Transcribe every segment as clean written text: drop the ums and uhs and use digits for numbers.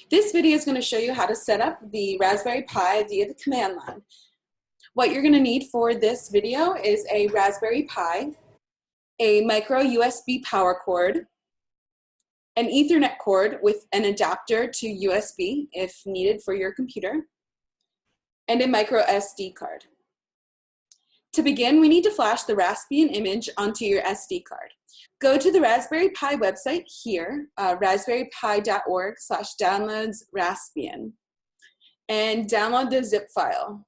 This video is going to show you how to set up the Raspberry Pi via the command line. What you're going to need for this video is a Raspberry Pi, a micro USB power cord, an Ethernet cord with an adapter to USB if needed for your computer, and a micro SD card. To begin, we need to flash the Raspbian image onto your SD card. Go to the Raspberry Pi website here, raspberrypi.org/downloads-raspbian, and download the zip file.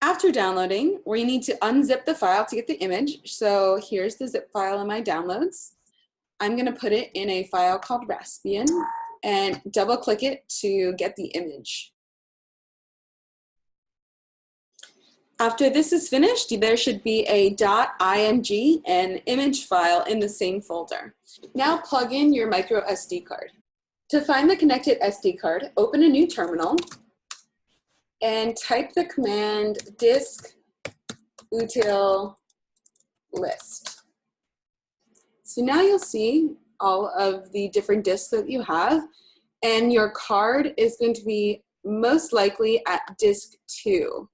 After downloading, we need to unzip the file to get the image. So here's the zip file in my downloads. I'm going to put it in a file called Raspbian and double click it to get the image. After this is finished, there should be a .img and image file in the same folder. Now plug in your micro SD card. To find the connected SD card, open a new terminal and type the command disk util list. So now you'll see all of the different disks that you have, and your card is going to be most likely at disk 2.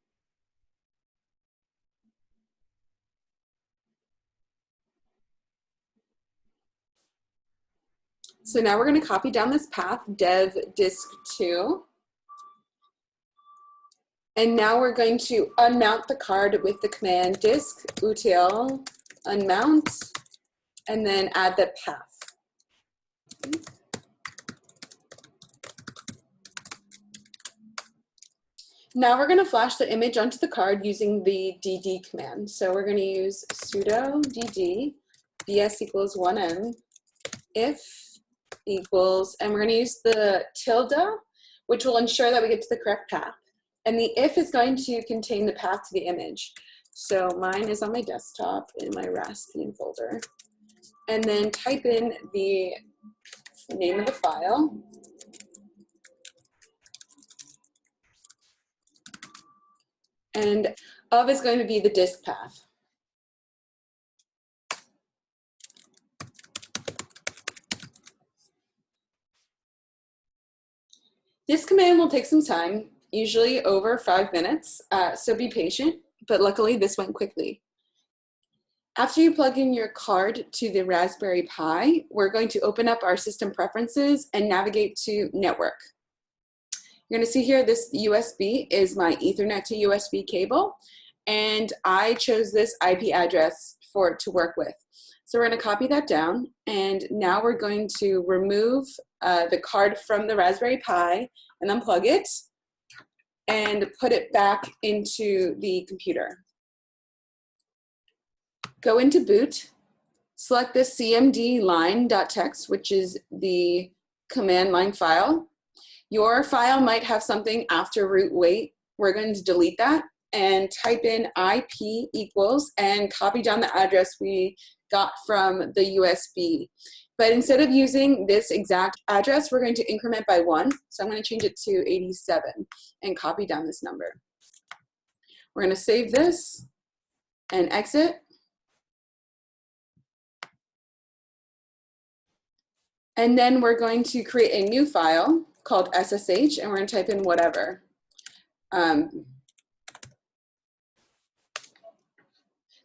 So now we're going to copy down this path, dev disk 2. And now we're going to unmount the card with the command disk util unmount, and then add the path. Now we're going to flash the image onto the card using the dd command. So we're going to use sudo dd bs equals 1m if equals, and we're going to use the tilde, which will ensure that we get to the correct path. And the if is going to contain the path to the image. So mine is on my desktop in my Raspbian folder. And then type in the name of the file. And of is going to be the disk path. This command will take some time, usually over 5 minutes, so be patient, but luckily this went quickly. After you plug in your card to the Raspberry Pi, we're going to open up our system preferences and navigate to network. You're going to see here this USB is my Ethernet to USB cable, and I chose this IP address for it to work with. So we're going to copy that down, and now we're going to remove the card from the Raspberry Pi and unplug it and put it back into the computer. Go into boot, select the cmd line.txt, which is the command line file. Your file might have something after root wait. We're going to delete that and type in IP equals and copy down the address we got from the USB. But instead of using this exact address, we're going to increment by 1. So I'm going to change it to 87 and copy down this number. We're going to save this and exit. And then we're going to create a new file called SSH, and we're going to type in whatever.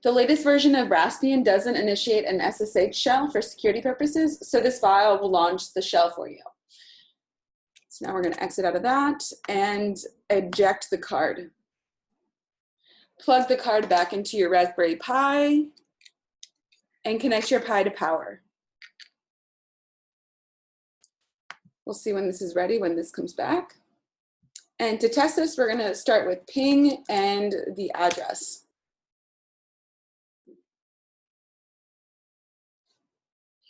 The latest version of Raspbian doesn't initiate an SSH shell for security purposes, so this file will launch the shell for you. So now we're going to exit out of that and eject the card. Plug the card back into your Raspberry Pi and connect your Pi to power. We'll see when this is ready, when this comes back. And to test this, we're going to start with ping and the address.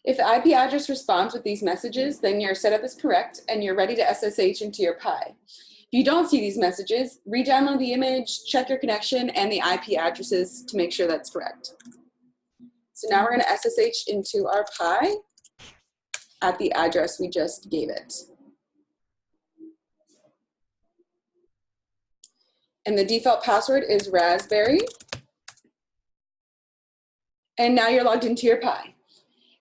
If the IP address responds with these messages, then your setup is correct and you're ready to SSH into your Pi. If you don't see these messages, re-download the image, check your connection and the IP addresses to make sure that's correct. So now we're going to SSH into our Pi at the address we just gave it. And the default password is Raspberry. And now you're logged into your Pi.